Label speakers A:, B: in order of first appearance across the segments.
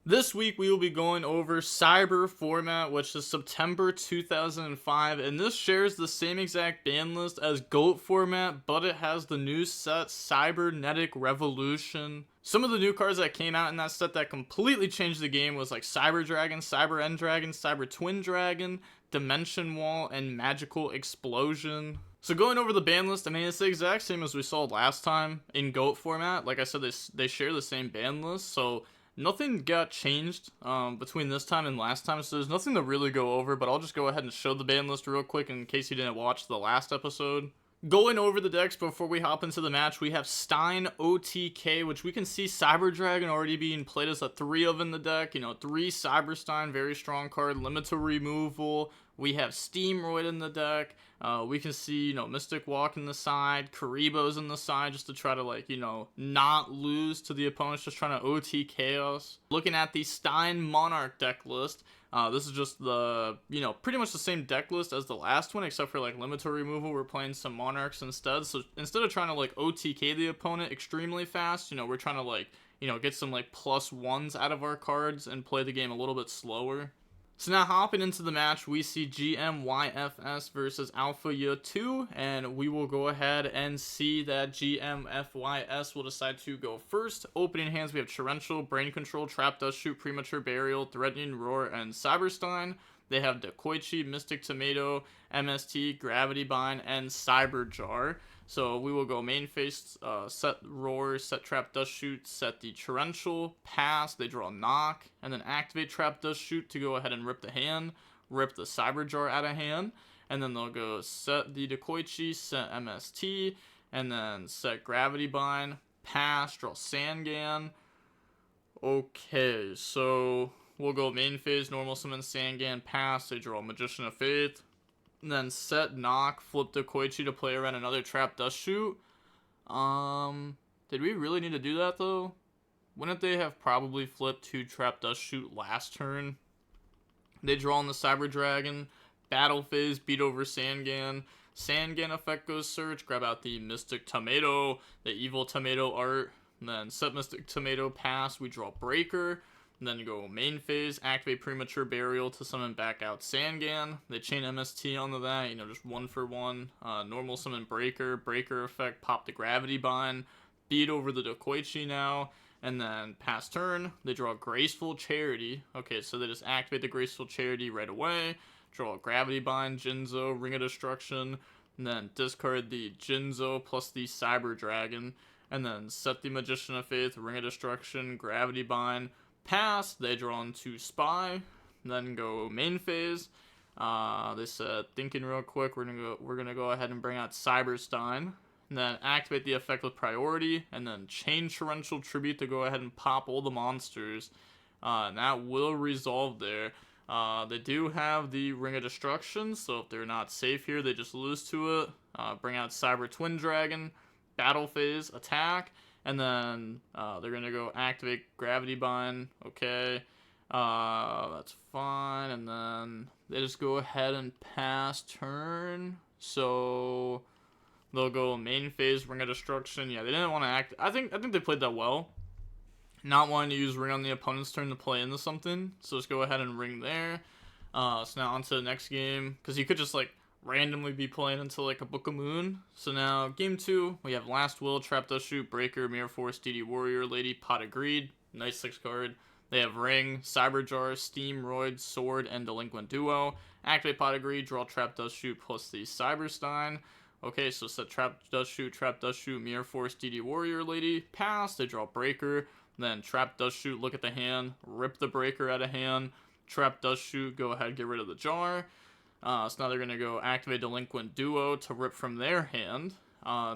A: This week we will be going over Cyber format, which is September 2005, and this shares the same exact ban list as GOAT format, but it has the new set Cybernetic Revolution. Some of the new cards that came out in that set that completely changed the game was like Cyber Dragon, Cyber End Dragon, Cyber Twin Dragon, Dimension Wall, and Magical Explosion. So going over the ban list, I mean, it's the exact same as we saw last time in GOAT format. Like I said, they share the same ban list, so nothing got changed between this time and last time, so there's nothing to really go over, but I'll just go ahead and show the ban list real quick in case you didn't watch the last episode. Going over the decks before we hop into the match, we have Stein OTK, which we can see Cyber Dragon already being played as a 3 of in the deck. You know, 3 Cyber Stein, very strong card, limit to removal. We have Steamroid in the deck. We can see, you know, Mystic Walk in the side, Karibo's in the side just to try to, like, you know, not lose to the opponents, just trying to OTK us. Looking at the Stein Monarch deck list, this is just the, you know, pretty much the same deck list as the last one, except for, like, limit to removal. We're playing some Monarchs instead. So instead of trying to, like, OTK the opponent extremely fast, you know, we're trying to, like, you know, get some, like, +1s out of our cards and play the game a little bit slower. So now hopping into the match, we see GMYFS versus Alpha Ya 2, and we will go ahead and see that GMFYS will decide to go first. Opening hands, we have Torrential, Brain Control, Trap Dust Shoot, Premature Burial, Threatening Roar, and Cyberstein. They have Dekoichi, Mystic Tomato, MST, Gravity Bind, and Cyber Jar. So we will go main phase, set Roar, set Trap Dust Shoot, set the Torrential, pass, they draw Knock, and then activate Trap Dust Shoot to go ahead and rip the hand, rip the Cyber Jar out of hand, and then they'll go set the Dekoichi, set MST, and then set Gravity Bind, pass, draw Sangan. Okay, so we'll go main phase, normal summon Sangan, pass, they draw Magician of Faith. And then set Knock, flip the Koichi to play around another Trap Dust Shoot. Did we really need to do that though? Wouldn't they have probably flipped 2 Trap Dust Shoot last turn? They draw on the Cyber Dragon, battle phase, beat over Sangan. Sangan effect goes search, grab out the Mystic Tomato, the evil tomato art, and then set Mystic Tomato, pass, we draw Breaker. And then go main phase, activate Premature Burial to summon back out Sangan. They chain MST onto that, you know, just 1 for 1. Normal summon Breaker, Breaker effect, pop the Gravity Bind, beat over the Dekoichi now, and then pass turn, they draw Graceful Charity. Okay, so they just activate the Graceful Charity right away, draw Gravity Bind, Jinzo, Ring of Destruction, and then discard the Jinzo plus the Cyber Dragon, and then set the Magician of Faith, Ring of Destruction, Gravity Bind, pass, they draw into Spy, then go main phase. They said thinking real quick, we're gonna go ahead and bring out Cyberstein, and then activate the effect with priority, and then chain Torrential Tribute to go ahead and pop all the monsters. And that will resolve there. They do have the Ring of Destruction, so if they're not safe here, they just lose to it. Bring out Cyber Twin Dragon, battle phase, attack. And then they're going to go activate Gravity Bind. Okay. That's fine. And then they just go ahead and pass turn. So they'll go main phase, Ring of Destruction. Yeah, they didn't want to act. I think they played that well. Not wanting to use Ring on the opponent's turn to play into something. So just go ahead and Ring there. So now on to the next game. Because you could just, like, randomly be playing into like a Book of Moon. So now game 2, we have Last Will, Trap Dust Shoot, Breaker, Mirror Force, DD Warrior, Lady, Pot of Greed. Nice 6 card. They have Ring, Cyber Jar, Steamroid, Sword, and Delinquent Duo. Activate Pot of Greed, draw Trap Dust Shoot plus the Cyberstein. Okay, so set Trap Dust Shoot, Mirror Force, DD Warrior, Lady. Pass, they draw Breaker. Then Trap Dust Shoot, look at the hand, rip the Breaker out of hand. Trap Dust Shoot, go ahead, get rid of the jar. So now they're going to go activate Delinquent Duo to rip from their hand.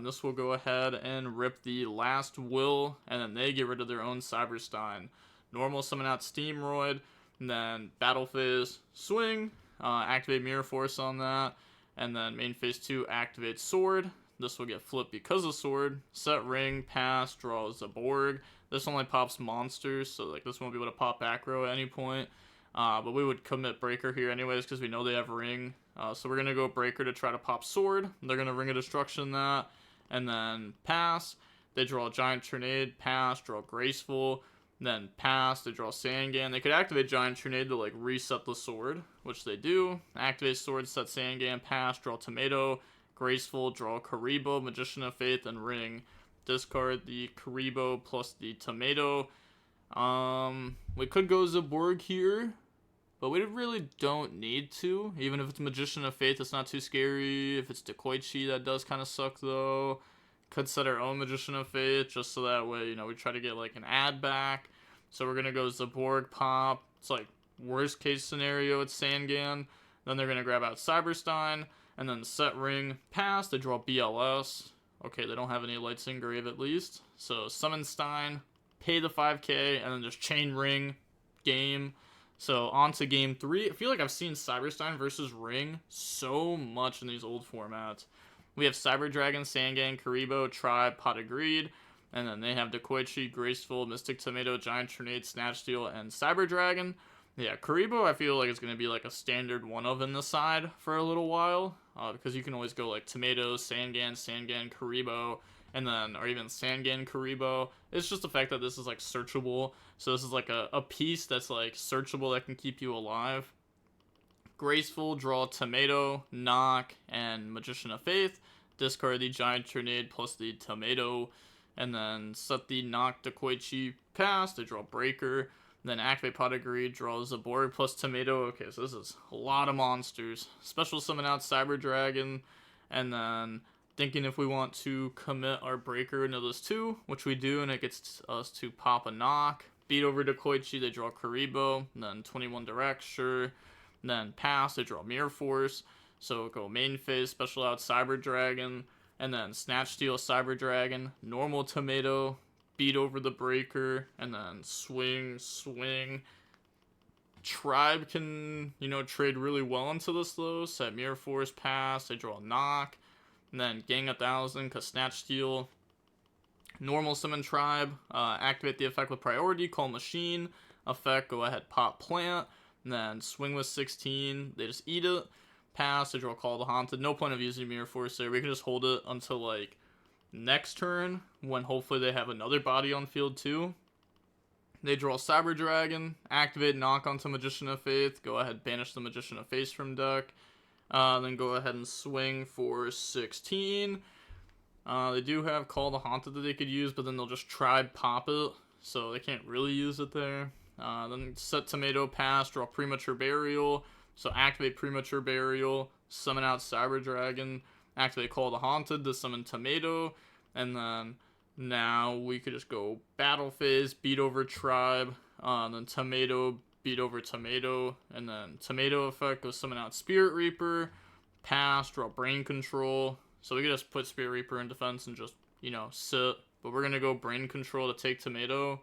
A: This will go ahead and rip the Last Will, and then they get rid of their own Cyberstein. Normal summon out Steamroid, and then battle phase, swing, activate Mirror Force on that, and then main phase 2, activate Sword. This will get flipped because of Sword. Set Ring, pass, draw Zaborg. This only pops monsters, so like this won't be able to pop aggro at any point. But we would commit Breaker here anyways because we know they have Ring. So we're going to go Breaker to try to pop Sword. They're going to Ring of Destruction that. And then pass. They draw a Giant Tornado, pass, draw Graceful. Then pass, they draw Sangan. They could activate Giant Tornado to like reset the sword, which they do. Activate sword, set Sangan, pass, draw Tomato, Graceful, draw Karibo, Magician of Faith, and Ring. Discard the Karibo plus the Tomato. We could go Zaborg here, but we really don't need to. Even if it's Magician of Faith, it's not too scary. If it's Dekoichi, that does kind of suck though. Could set our own Magician of Faith, just so that way, you know, we try to get like an ad back. So we're going to go Zaborg pop. It's like worst case scenario, it's Sangan. Then they're going to grab out Cyberstein. And then set Ring, pass, they draw BLS. Okay, they don't have any Lights Engrave at least. So summon Stein, pay the 5k, and then just chain Ring, game. So on to game 3. I feel like I've seen Cyberstein versus Ring so much in these old formats. We have Cyber Dragon, Sangan, Karibo, Tribe, Pot of Greed. And then they have Dekoichi, Graceful, Mystic Tomato, Giant Tornado, Snatch Steel, and Cyber Dragon. Yeah, Karibo I feel like it's going to be like a standard one of in the side for a little while. Because you can always go like Tomato, Sangan, Karibo, and then, or even Sangan, Karibo. It's just the fact that this is like searchable. So this is like a piece that's like searchable that can keep you alive. Graceful, draw Tomato, Knock, and Magician of Faith. Discard the Giant Tornado plus the Tomato. And then set the Knock Dekoichi pass to draw Breaker. Then activate Pot of Greed, draw Zaborg plus Tomato. Okay, so this is a lot of monsters. Special summon out Cyber Dragon. And then thinking if we want to commit our Breaker into this 2, which we do, and it gets us to pop a Knock. Beat over Dekoichi, they draw Karibo. Then 21 Direct, sure. Then pass, they draw Mirror Force. So go main phase, special out Cyber Dragon. And then Snatch Steel, Cyber Dragon. Normal Tomato. Beat over the Breaker. And then swing. Tribe can, you know, trade really well into this though. Set Mirror Force, pass. They draw Knock. And then Gang 1000, because Snatch Steel. Normal summon Tribe. Activate the effect with priority. Call Machine. Effect, go ahead, pop Plant. And then swing with 16. They just eat it. Pass, they draw Call the Haunted. No point of using Mirror Force there. We can just hold it until like next turn, when hopefully they have another body on field too. They draw Cyber Dragon. Activate Knock onto Magician of Faith. Go ahead, banish the Magician of Faith from deck. Then go ahead and swing for 16. They do have Call the Haunted that they could use, but then they'll just Tribe pop it, so they can't really use it there. Then set Tomato, pass, draw Premature Burial. So activate Premature Burial, summon out Cyber Dragon, activate Call the Haunted to summon Tomato, and then now we could just go Battle Phase, beat over Tribe, then Tomato, beat over Tomato, and then Tomato effect, go summon out Spirit Reaper, pass, draw Brain Control. So we could just put Spirit Reaper in defense and just, you know, sit. But we're going to go Brain Control to take Tomato.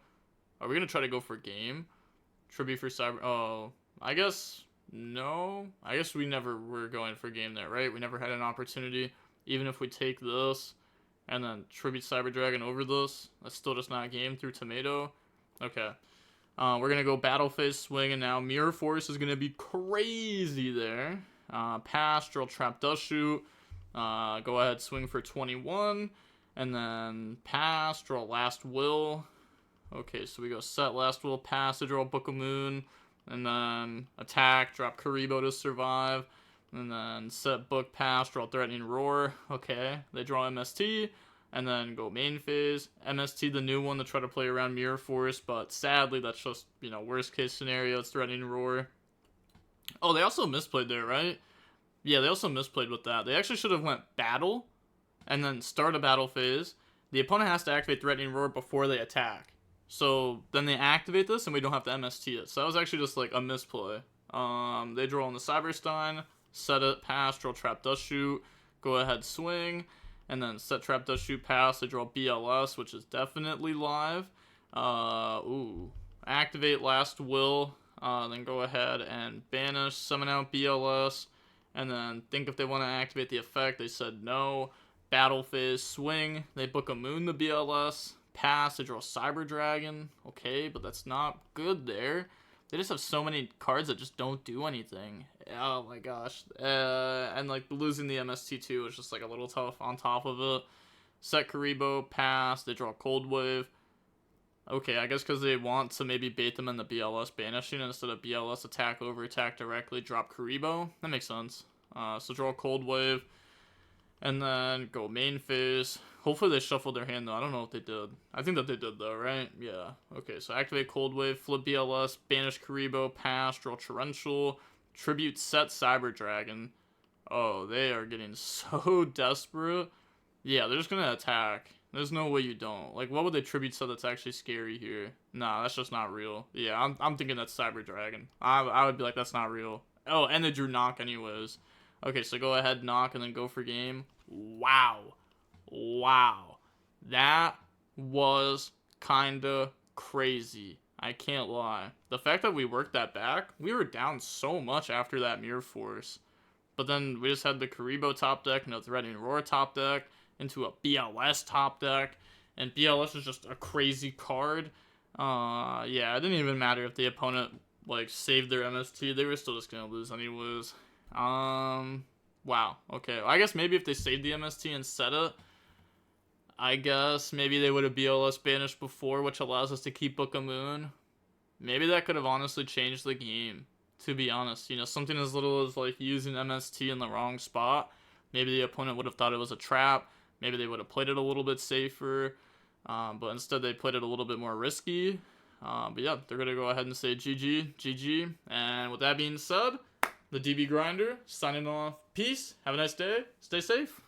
A: Are we going to try to go for game? Tribute for Cyber... Oh, I guess... No. I guess we never were going for game there, right? We never had an opportunity. Even if we take this and then Tribute Cyber Dragon over this, that's still just not game through Tomato. Okay. We're going to go Battle Phase, swing, and now Mirror Force is going to be crazy there. Pass, draw Trap Dust Shoot. Go ahead, swing for 21. And then pass, draw Last Will. Okay, so we go set Last Will, pass to draw Book of Moon. And then attack, drop Karibo to survive. And then set Book, pass, draw Threatening Roar. Okay, they draw MST. And then go main phase. MST, the new one, to try to play around Mirror Force. But sadly, that's just, you know, worst case scenario. It's Threatening Roar. Oh, they also misplayed there, right? Yeah, they also misplayed with that. They actually should have went Battle. And then start a Battle Phase. The opponent has to activate Threatening Roar before they attack. So then they activate this and we don't have to MST it. So that was actually just like a misplay. They draw on the Cyberstein, set it, pass, draw Trap Dust Shoot, go ahead, swing, and then set Trap Dust Shoot, pass, they draw BLS, which is definitely live. Activate Last Will, then go ahead and banish, summon out BLS, and then think if they want to activate the effect. They said no. Battle Phase, swing, they book a Moon to BLS. Pass, they draw Cyber Dragon. Okay, but that's not good there. They just have so many cards that just don't do anything. Oh my gosh. And like losing the MST2 is just like a little tough on top of it. Set Karibo, pass, they draw Cold Wave. Okay, I guess because they want to maybe bait them in the BLS banishing instead of BLS attack over attack directly, drop Karibo. That makes sense. So draw Cold Wave, and then go main phase. Hopefully they shuffled their hand though. I don't know if they did. I think that they did though, right? Yeah. Okay, so activate Cold Wave, flip BLS, banish Karibo, pass, draw Torrential, tribute set Cyber Dragon. Oh, they are getting so desperate. Yeah, they're just gonna attack. There's no way you don't. Like, what would they tribute set that's actually scary here? Nah, that's just not real. Yeah, I'm thinking that's Cyber Dragon. I would be like, that's not real. Oh, and they drew knock anyways. Okay, so go ahead, knock, and then go for game. Wow. Wow. That was kinda crazy. I can't lie. The fact that we worked that back, we were down so much after that Mirror Force. But then we just had the Karibo top deck and a Threatening Roar top deck into a BLS top deck. And BLS is just a crazy card. Yeah, it didn't even matter if the opponent, like, saved their MST. They were still just gonna lose anyways. Wow. Okay. I guess maybe if they saved the MST and set it, I guess maybe they would have BLS banished before, which allows us to keep Book of Moon. Maybe that could have honestly changed the game, to be honest. You know, something as little as, like, using MST in the wrong spot. Maybe the opponent would have thought it was a trap. Maybe they would have played it a little bit safer. But instead they played it a little bit more risky. But yeah, they're going to go ahead and say GG, GG. And with that being said, the DB Grinder signing off. Peace. Have a nice day. Stay safe.